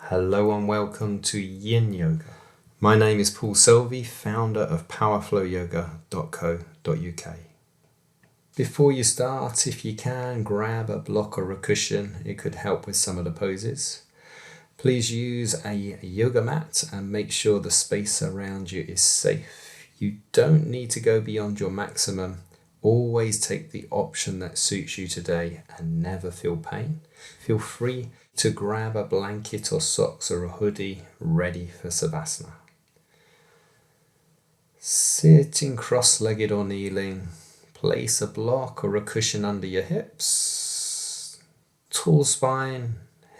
Hello and welcome to Yin Yoga. My name is Paul Selvey, founder of powerflowyoga.co.uk. Before you start, if you can, grab a block or a cushion. It could help with some of the poses. Please use a yoga mat and make sure the space around you is safe. You don't need to go beyond your maximum. Always take the option that suits you today and never feel pain. Feel free to grab a blanket or socks or a hoodie ready for Savasana. Sitting cross-legged or kneeling, place a block or a cushion under your hips. Tall spine,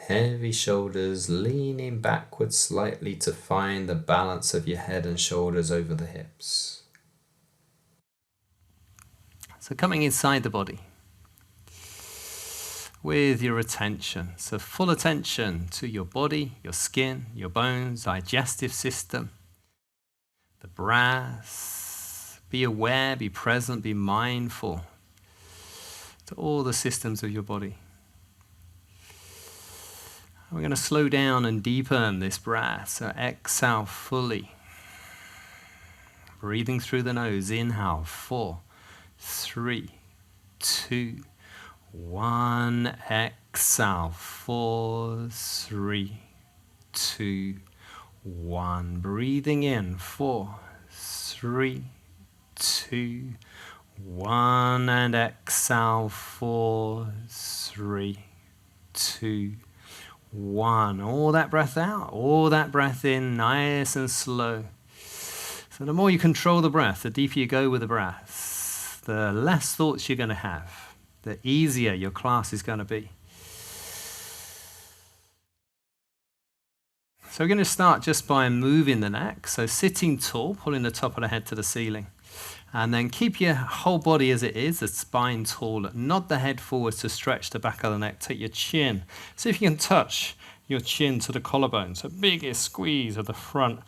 heavy shoulders, leaning backwards slightly to find the balance of your head and shoulders over the hips. So coming inside the body with your attention. So full attention to your body, your skin, your bones, digestive system, the breath. Be aware, be present, be mindful to all the systems of your body. We're going to slow down and deepen this breath. So exhale fully. Breathing through the nose. Inhale, 4, 3, 2, 1. Exhale, 4, 3, 2, 1. Breathing in, 4, 3, 2, 1. And exhale, 4, 3, 2, 1. All that breath out, all that breath in, nice and slow. So the more you control the breath, the deeper you go with the breath, the less thoughts you're going to have, the easier your class is going to be. So we're going to start just by moving the neck. So sitting tall, pulling the top of the head to the ceiling. And then keep your whole body as it is, the spine tall. Nod the head forwards to stretch the back of the neck. Take your chin. See if you can touch your chin to the collarbone. So biggest squeeze at the front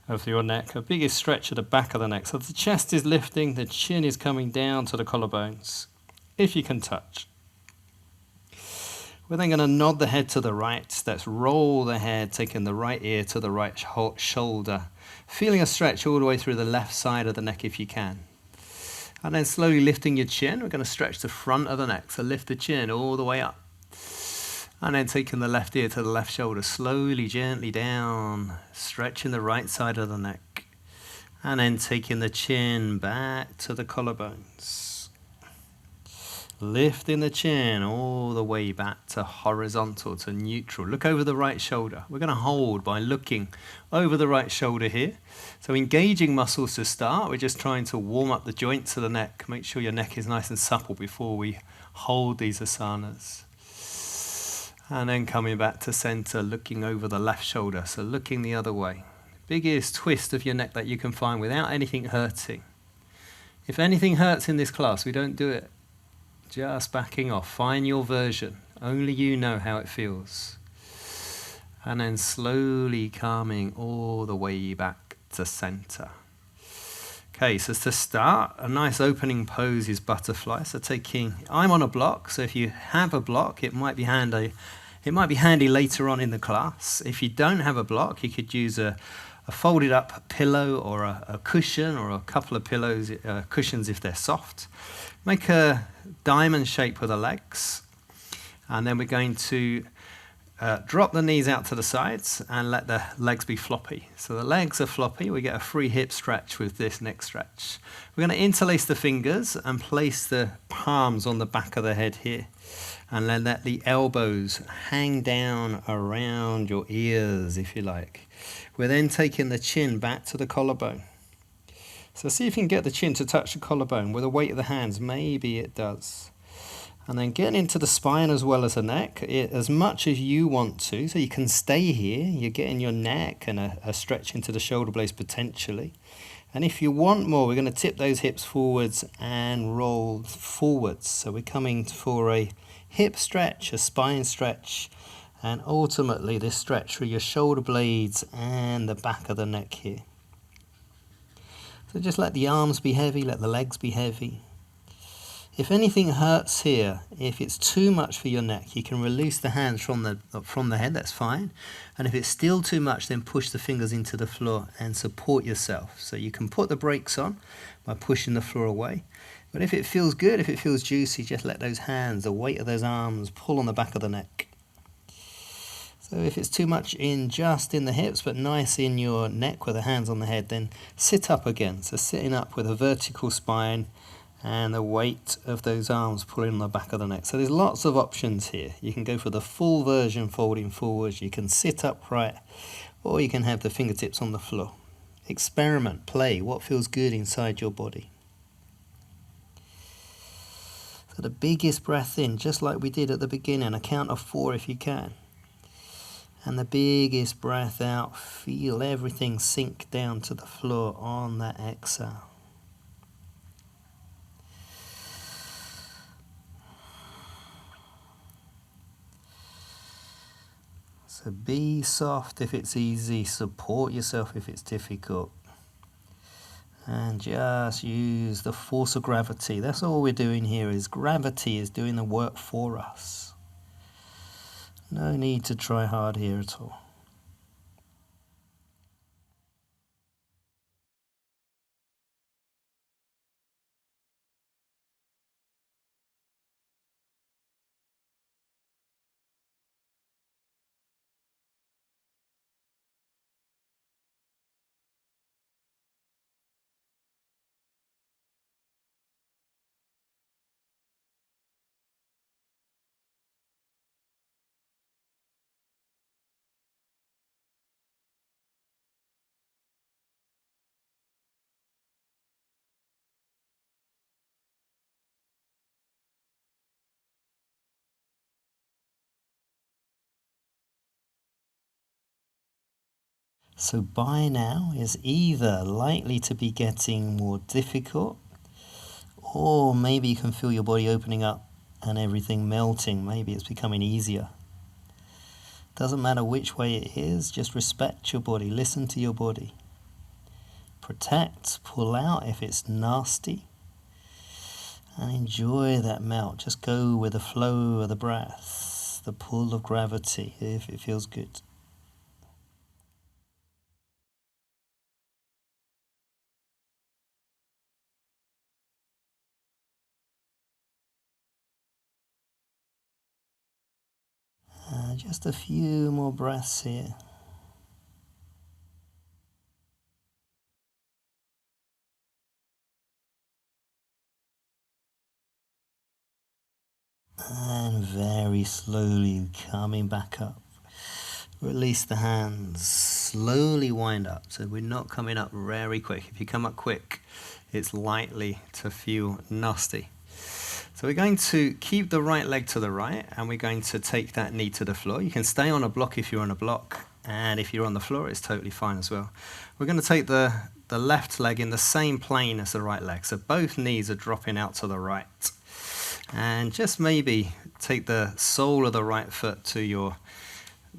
of your neck, a biggest stretch at the back of the neck. So the chest is lifting, the chin is coming down to the collarbones, if you can touch. We're then going to nod the head to the right. Let's roll the head, taking the right ear to the right shoulder. Feeling a stretch all the way through the left side of the neck if you can. And then slowly lifting your chin. We're going to stretch the front of the neck. So lift the chin all the way up. And then taking the left ear to the left shoulder, slowly, gently down, stretching the right side of the neck. And then taking the chin back to the collarbones. Lifting the chin all the way back to horizontal, to neutral. Look over the right shoulder. We're going to hold by looking over the right shoulder here. So engaging muscles to start. We're just trying to warm up the joints of the neck. Make sure your neck is nice and supple before we hold these asanas. And then coming back to center, looking over the left shoulder. So looking the other way. Biggest twist of your neck that you can find without anything hurting. If anything hurts in this class, we don't do it. Just backing off. Find your version. Only you know how it feels. And then slowly calming all the way back to center. Okay, so to start, a nice opening pose is butterfly. So I'm on a block, so if you have a block, it might be handy later on in the class. If you don't have a block, you could use a folded up pillow or a cushion or a couple of cushions if they're soft. Make a diamond shape with the legs, and then we're going to drop the knees out to the sides and let the legs be floppy. So the legs are floppy, we get a free hip stretch with this neck stretch. We're going to interlace the fingers and place the palms on the back of the head here, and then let the elbows hang down around your ears, if you like. We're then taking the chin back to the collarbone. So see if you can get the chin to touch the collarbone with the weight of the hands. Maybe it does. And then get into the spine as well as the neck, as much as you want to. So you can stay here. You're getting your neck and a stretch into the shoulder blades potentially. And if you want more, we're going to tip those hips forwards and roll forwards. So we're coming for a hip stretch, a spine stretch, and ultimately this stretch through your shoulder blades and the back of the neck here. So just let the arms be heavy, let the legs be heavy. If anything hurts here, if it's too much for your neck, you can release the hands from the head, that's fine. And if it's still too much, then push the fingers into the floor and support yourself. So you can put the brakes on by pushing the floor away. But if it feels good, if it feels juicy, just let those hands, the weight of those arms, pull on the back of the neck. So if it's too much just in the hips, but nice in your neck with the hands on the head, then sit up again. So sitting up with a vertical spine and the weight of those arms pulling on the back of the neck. So there's lots of options here. You can go for the full version, folding forwards. You can sit upright, or you can have the fingertips on the floor. Experiment, play, what feels good inside your body. So the biggest breath in, just like we did at the beginning, a count of 4 if you can. And the biggest breath out, feel everything sink down to the floor on that exhale. So be soft if it's easy, support yourself if it's difficult. And just use the force of gravity. That's all we're doing here, is gravity is doing the work for us. No need to try hard here at all. So by now is either likely to be getting more difficult, or maybe you can feel your body opening up and everything melting. Maybe it's becoming easier. Doesn't matter which way it is, just respect your body, listen to your body. Protect, pull out if it's nasty, and enjoy that melt. Just go with the flow of the breath, the pull of gravity if it feels good. Just a few more breaths here. And very slowly coming back up. Release the hands, slowly wind up. So we're not coming up very quick. If you come up quick, it's likely to feel nasty. So we're going to keep the right leg to the right, and we're going to take that knee to the floor. You can stay on a block if you're on a block, and if you're on the floor, it's totally fine as well. We're going to take the left leg in the same plane as the right leg. So both knees are dropping out to the right. And just maybe take the sole of the right foot to your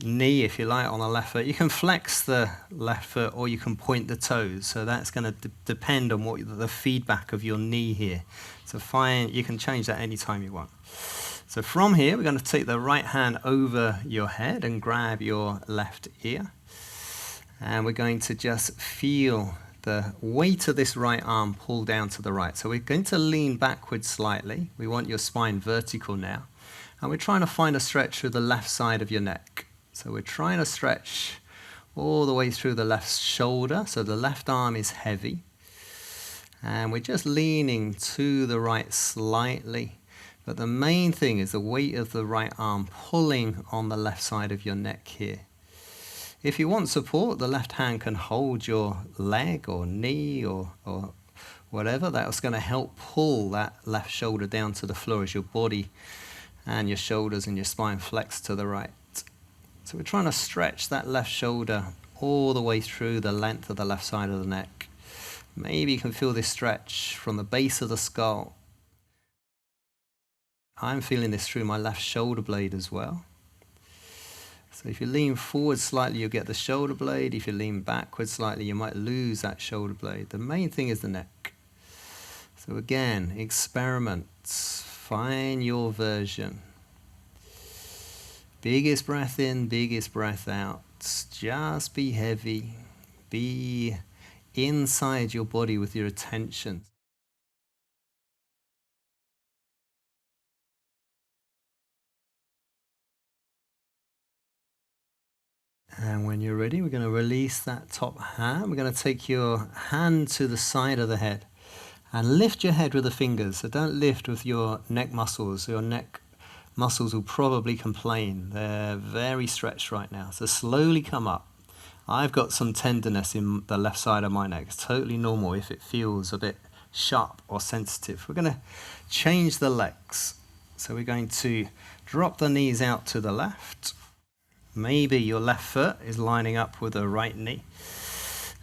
knee, if you like, on the left foot. You can flex the left foot, or you can point the toes. So that's going to depend on what the feedback of your knee here. So you can change that anytime you want. So from here, we're going to take the right hand over your head and grab your left ear. And we're going to just feel the weight of this right arm pull down to the right. So we're going to lean backwards slightly. We want your spine vertical now. And we're trying to find a stretch through the left side of your neck. So we're trying to stretch all the way through the left shoulder. So the left arm is heavy. And we're just leaning to the right slightly. But the main thing is the weight of the right arm pulling on the left side of your neck here. If you want support, the left hand can hold your leg or knee or whatever. That's going to help pull that left shoulder down to the floor as your body and your shoulders and your spine flex to the right. So we're trying to stretch that left shoulder all the way through the length of the left side of the neck. Maybe you can feel this stretch from the base of the skull. I'm feeling this through my left shoulder blade as well. So if you lean forward slightly, you'll get the shoulder blade. If you lean backward slightly, you might lose that shoulder blade. The main thing is the neck. So again, experiment. Find your version. Biggest breath in, biggest breath out. Just be heavy. Be inside your body with your attention. And when you're ready, we're going to release that top hand. We're going to take your hand to the side of the head and lift your head with the fingers. So don't lift with your neck muscles. Your neck muscles will probably complain. They're very stretched right now. So slowly come up. I've got some tenderness in the left side of my neck. It's totally normal if it feels a bit sharp or sensitive. We're going to change the legs. So we're going to drop the knees out to the left. Maybe your left foot is lining up with the right knee.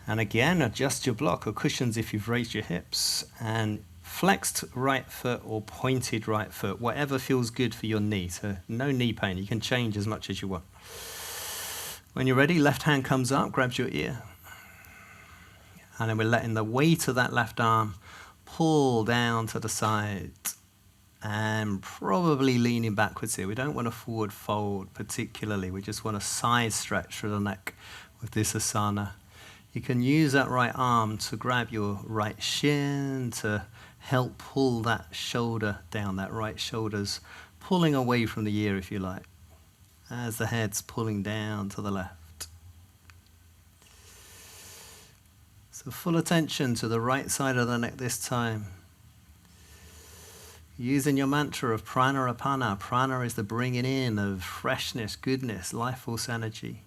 And again, adjust your block or cushions if you've raised your hips. And flexed right foot or pointed right foot, whatever feels good for your knee. So no knee pain. You can change as much as you want. When you're ready, left hand comes up, grabs your ear. And then we're letting the weight of that left arm pull down to the side. And probably leaning backwards here. We don't want to forward fold particularly. We just want a side stretch through the neck with this asana. You can use that right arm to grab your right shin to help pull that shoulder down. That right shoulder's pulling away from the ear, if you like, as the head's pulling down to the left. So full attention to the right side of the neck this time. Using your mantra of prana apana. Prana is the bringing in of freshness, goodness, life force energy.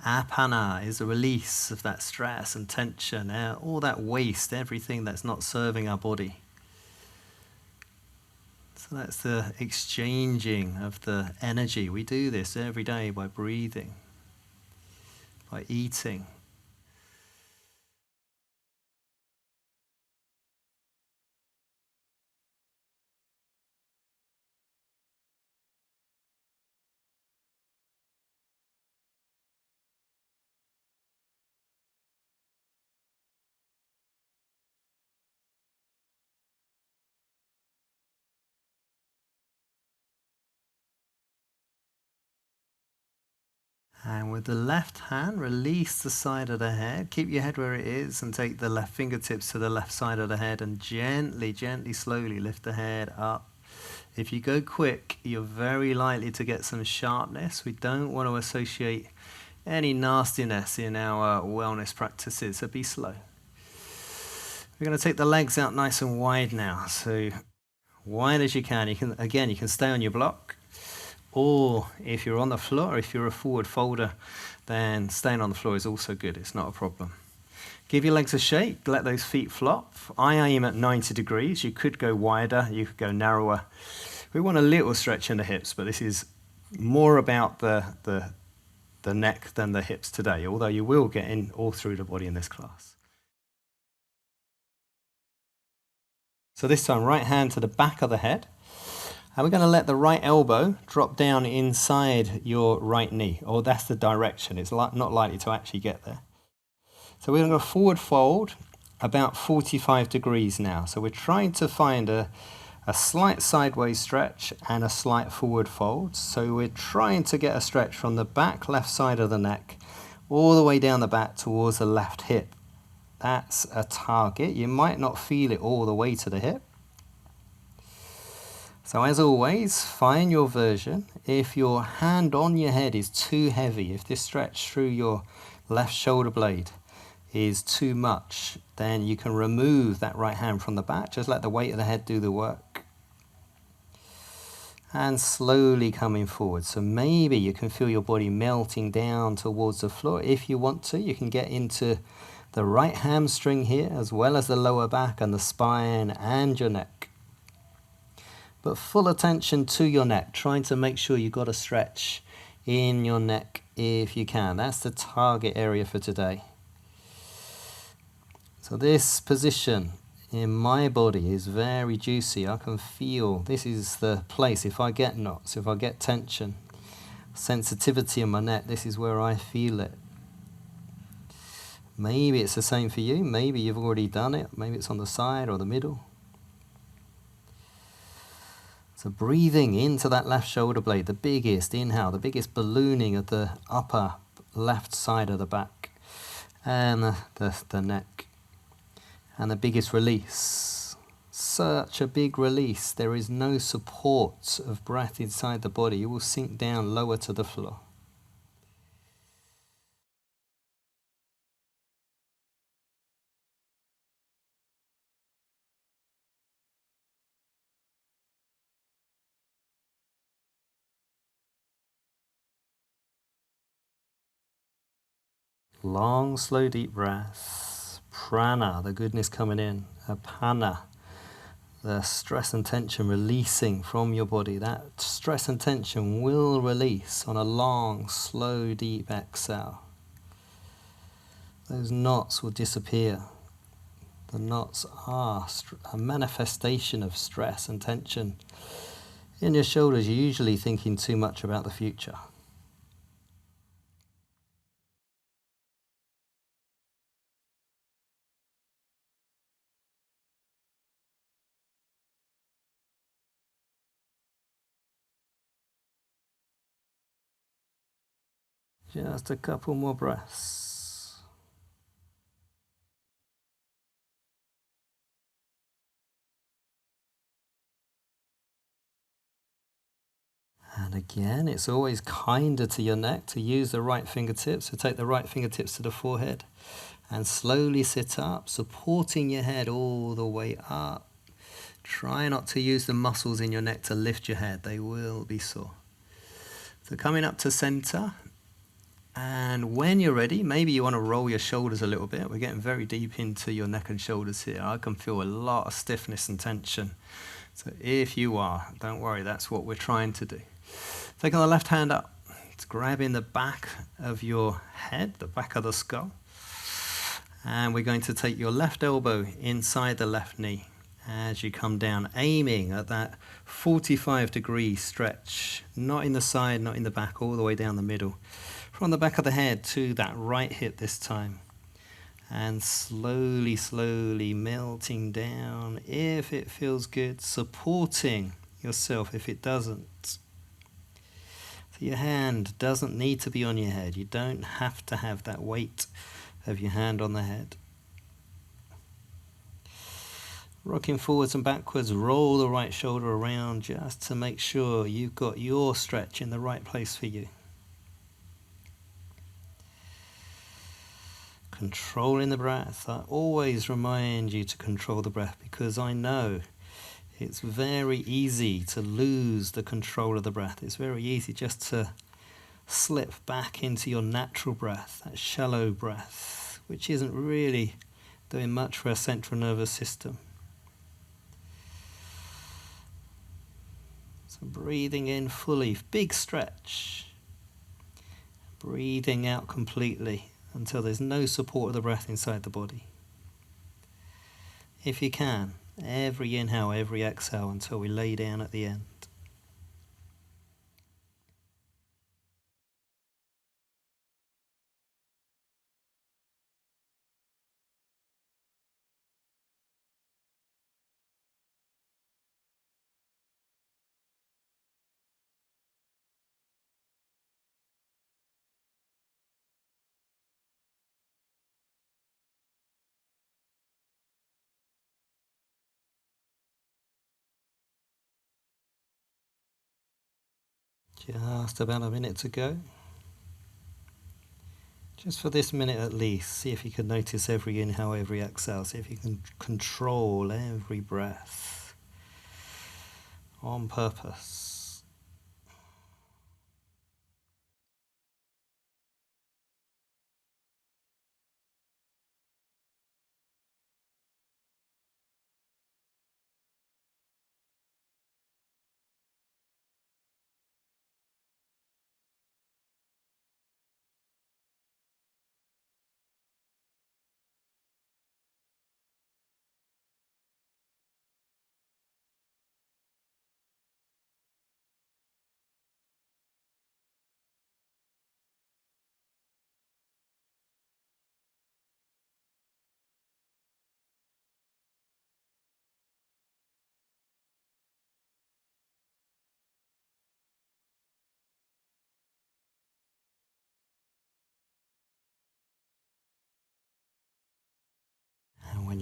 Apana is the release of that stress and tension, all that waste, everything that's not serving our body. So that's the exchanging of the energy. We do this every day by breathing, by eating. And with the left hand, release the side of the head. Keep your head where it is and take the left fingertips to the left side of the head and gently, gently, slowly lift the head up. If you go quick, you're very likely to get some sharpness. We don't want to associate any nastiness in our wellness practices, so be slow. We're going to take the legs out nice and wide now. So wide as you can. You can stay on your block. Or if you're on the floor, if you're a forward folder, then staying on the floor is also good. It's not a problem. Give your legs a shake. Let those feet flop. I aim at 90 degrees. You could go wider. You could go narrower. We want a little stretch in the hips, but this is more about the neck than the hips today, although you will get in all through the body in this class. So this time, right hand to the back of the head. And we're going to let the right elbow drop down inside your right knee. Or that's the direction. It's not likely to actually get there. So we're going to forward fold about 45 degrees now. So we're trying to find a slight sideways stretch and a slight forward fold. So we're trying to get a stretch from the back left side of the neck all the way down the back towards the left hip. That's a target. You might not feel it all the way to the hip. So as always, find your version. If your hand on your head is too heavy, if this stretch through your left shoulder blade is too much, then you can remove that right hand from the back. Just let the weight of the head do the work. And slowly coming forward. So maybe you can feel your body melting down towards the floor. If you want to, you can get into the right hamstring here, as well as the lower back and the spine and your neck. But full attention to your neck, trying to make sure you've got a stretch in your neck if you can. That's the target area for today. So this position in my body is very juicy. I can feel this is the place. If I get knots, if I get tension, sensitivity in my neck, this is where I feel it. Maybe it's the same for you. Maybe you've already done it. Maybe it's on the side or the middle. So breathing into that left shoulder blade, the biggest inhale, the biggest ballooning of the upper left side of the back and the neck, and the biggest release. Such a big release. There is no support of breath inside the body. You will sink down lower to the floor. Long, slow, deep breaths. Prana, the goodness coming in. Apana, the stress and tension releasing from your body. That stress and tension will release on a long, slow, deep exhale. Those knots will disappear. The knots are a manifestation of stress and tension. In your shoulders, you're usually thinking too much about the future. Just a couple more breaths. And again, it's always kinder to your neck to use the right fingertips. So take the right fingertips to the forehead and slowly sit up, supporting your head all the way up. Try not to use the muscles in your neck to lift your head. They will be sore. So coming up to center. And when you're ready, maybe you want to roll your shoulders a little bit. We're getting very deep into your neck and shoulders here. I can feel a lot of stiffness and tension. So if you are, don't worry, that's what we're trying to do. Taking the left hand up, it's grabbing the back of your head, the back of the skull. And we're going to take your left elbow inside the left knee as you come down, aiming at that 45-degree stretch, not in the side, not in the back, all the way down the middle. From the back of the head to that right hip this time. And slowly, slowly melting down if it feels good, supporting yourself if it doesn't. So your hand doesn't need to be on your head. You don't have to have that weight of your hand on the head. Rocking forwards and backwards, roll the right shoulder around just to make sure you've got your stretch in the right place for you. Controlling the breath. I always remind you to control the breath because I know it's very easy to lose the control of the breath. It's very easy just to slip back into your natural breath, that shallow breath, which isn't really doing much for our central nervous system. So breathing in fully, big stretch. Breathing out completely until there's no support of the breath inside the body. If you can, every inhale, every exhale until we lay down at the end. Just about a minute to go. Just for this minute at least, see if you can notice every inhale, every exhale. See if you can control every breath on purpose.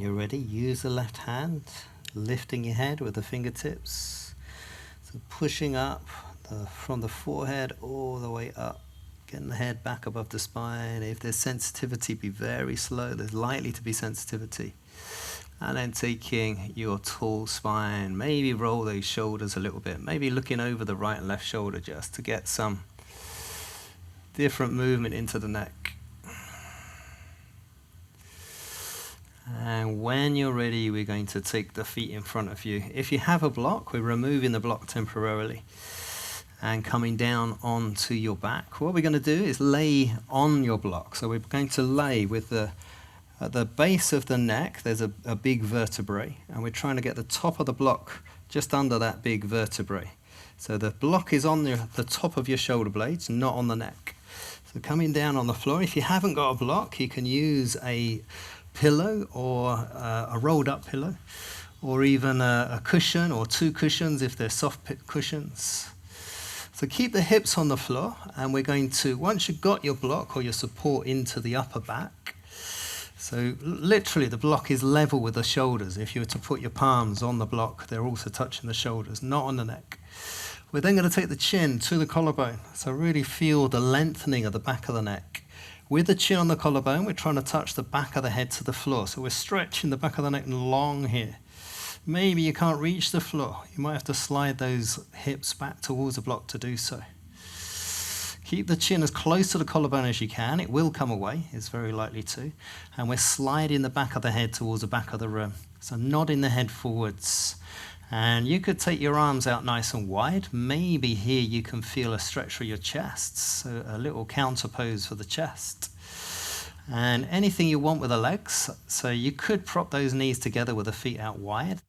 you're ready, use the left hand, lifting your head with the fingertips. So pushing up from the forehead all the way up, getting the head back above the spine. If there's sensitivity, be very slow. There's likely to be sensitivity. And then taking your tall spine, maybe roll those shoulders a little bit, maybe looking over the right and left shoulder just to get some different movement into the neck. And when you're ready, we're going to take the feet in front of you. If you have a block, we're removing the block temporarily and coming down onto your back. What we're going to do is lay on your block. So we're going to lay with at the base of the neck, there's a big vertebrae, and we're trying to get the top of the block just under that big vertebrae. So the block is on the top of your shoulder blades, not on the neck. So coming down on the floor, if you haven't got a block, you can use a pillow or a rolled up pillow, or even a cushion or two cushions if they're soft cushions. So keep the hips on the floor, and we're going to, once you've got your block or your support into the upper back, so literally the block is level with the shoulders. If you were to put your palms on the block, they're also touching the shoulders, not on the neck. We're then going to take the chin to the collarbone. So really feel the lengthening of the back of the neck. With the chin on the collarbone, we're trying to touch the back of the head to the floor. So we're stretching the back of the neck long here. Maybe you can't reach the floor. You might have to slide those hips back towards the block to do so. Keep the chin as close to the collarbone as you can. It will come away, it's very likely to. And we're sliding the back of the head towards the back of the room. So nodding the head forwards. And you could take your arms out nice and wide. Maybe here you can feel a stretch for your chest. So a little counter pose for the chest. And anything you want with the legs. So you could prop those knees together with the feet out wide.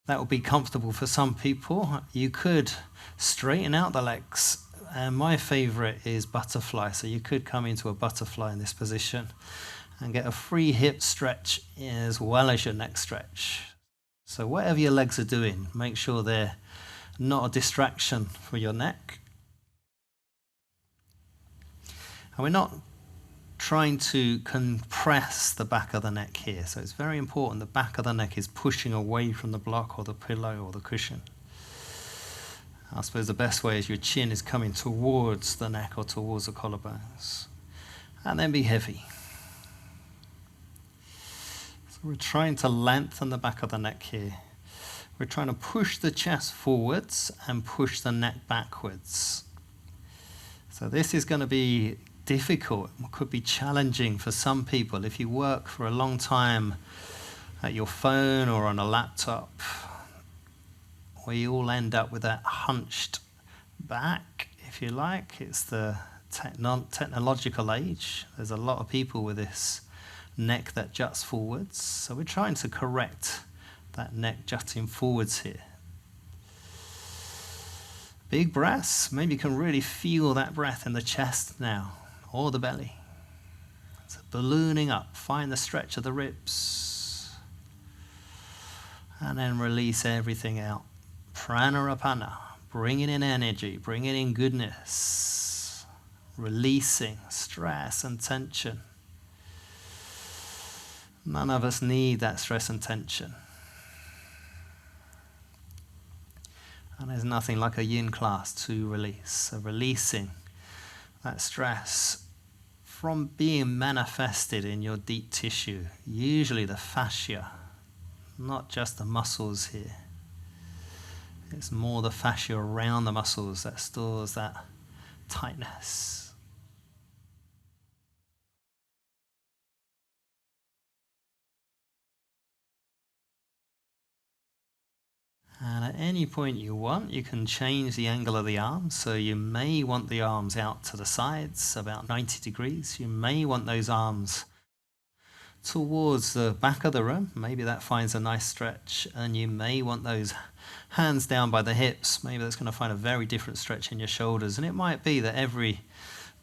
That will be comfortable for some people. You could straighten out the legs. And my favorite is butterfly. So you could come into a butterfly in this position and get a free hip stretch as well as your neck stretch. So whatever your legs are doing, make sure they're not a distraction for your neck. And we're not trying to compress the back of the neck here. So it's very important the back of the neck is pushing away from the block or the pillow or the cushion. I suppose the best way is your chin is coming towards the neck or towards the collarbones. And then be heavy. We're trying to lengthen the back of the neck here. We're trying to push the chest forwards and push the neck backwards. So this is going to be difficult, could be challenging for some people. If you work for a long time at your phone or on a laptop, we all end up with that hunched back, if you like. It's the technological age. There's a lot of people with this neck that juts forwards. So we're trying to correct that neck jutting forwards here. Big breaths. Maybe you can really feel that breath in the chest now, or the belly. So ballooning up. Find the stretch of the ribs. And then release everything out. Pranarapana. Bringing in energy, bringing in goodness. Releasing stress and tension. None of us need that stress and tension. And there's nothing like a yin class to release. So releasing that stress from being manifested in your deep tissue, usually the fascia, not just the muscles here. It's more the fascia around the muscles that stores that tightness. And at any point you want, you can change the angle of the arms. So you may want the arms out to the sides, about 90 degrees. You may want those arms towards the back of the room. Maybe that finds a nice stretch. And you may want those hands down by the hips. Maybe that's going to find a very different stretch in your shoulders. And it might be that every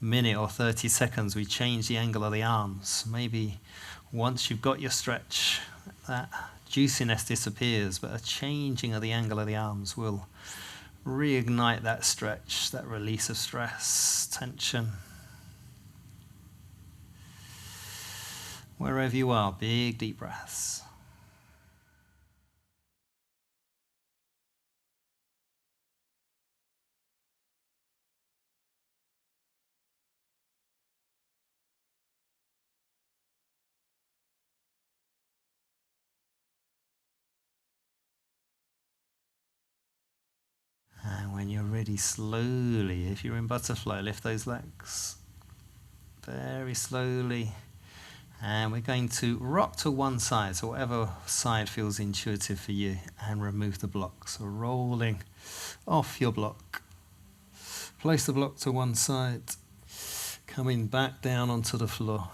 minute or 30 seconds we change the angle of the arms. Maybe once you've got your stretch, that juiciness disappears, but a changing of the angle of the arms will reignite that stretch, that release of stress, tension. Wherever you are, big deep breaths. And when you're ready, slowly, if you're in butterfly, lift those legs. Very slowly. And we're going to rock to one side, so whatever side feels intuitive for you, and remove the block. So rolling off your block. Place the block to one side, coming back down onto the floor.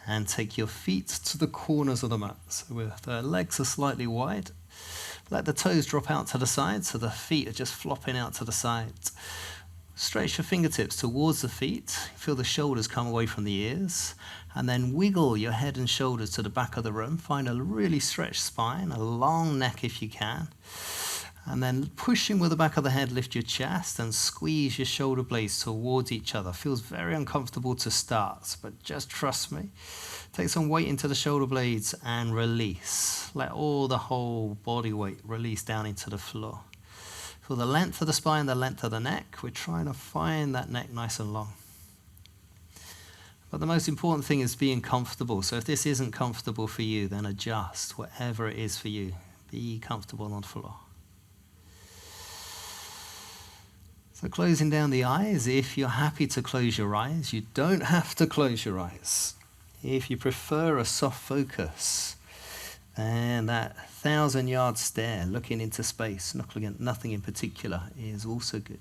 And take your feet to the corners of the mat. So with the legs are slightly wide. Let the toes drop out to the side, so the feet are just flopping out to the side. Stretch your fingertips towards the feet. Feel the shoulders come away from the ears. And then wiggle your head and shoulders to the back of the room. Find a really stretched spine, a long neck if you can. And then pushing with the back of the head, lift your chest and squeeze your shoulder blades towards each other. Feels very uncomfortable to start, but just trust me. Take some weight into the shoulder blades and release. Let all the whole body weight release down into the floor. Feel the length of the spine, the length of the neck. We're trying to find that neck nice and long. But the most important thing is being comfortable. So if this isn't comfortable for you, then adjust whatever it is for you. Be comfortable on the floor. So closing down the eyes, if you're happy to close your eyes, you don't have to close your eyes. If you prefer a soft focus, then that 1,000-yard stare, looking into space, looking at nothing in particular, is also good.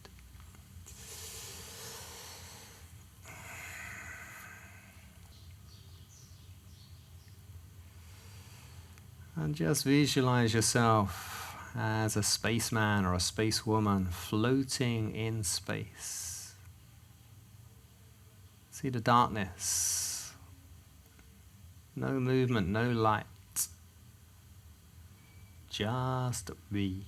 And just visualize yourself as a spaceman or a spacewoman floating in space. See the darkness. No movement, no light. Just be.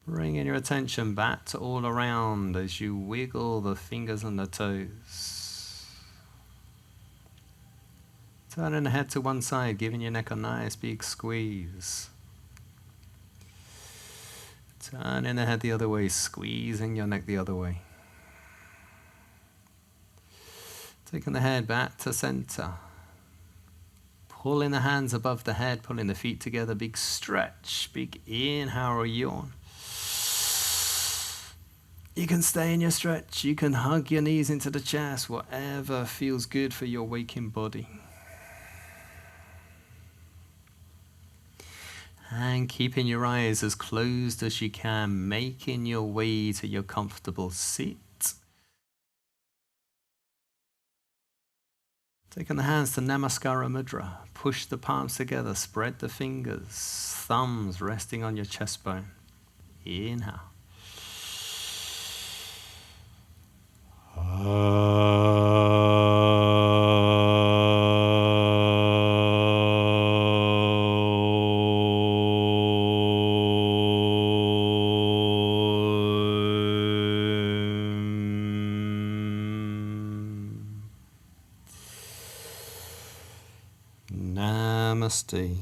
Bringing your attention back to all around as you wiggle the fingers and the toes. Turning the head to one side, giving your neck a nice big squeeze. Turning the head the other way, squeezing your neck the other way. Taking the head back to center. Pulling the hands above the head, pulling the feet together, big stretch, big inhale or yawn. You can stay in your stretch, you can hug your knees into the chest, whatever feels good for your waking body. And keeping your eyes as closed as you can, making your way to your comfortable seat. Taking the hands to Namaskara Mudra, push the palms together, spread the fingers, thumbs resting on your chest bone. Inhale. Namaste.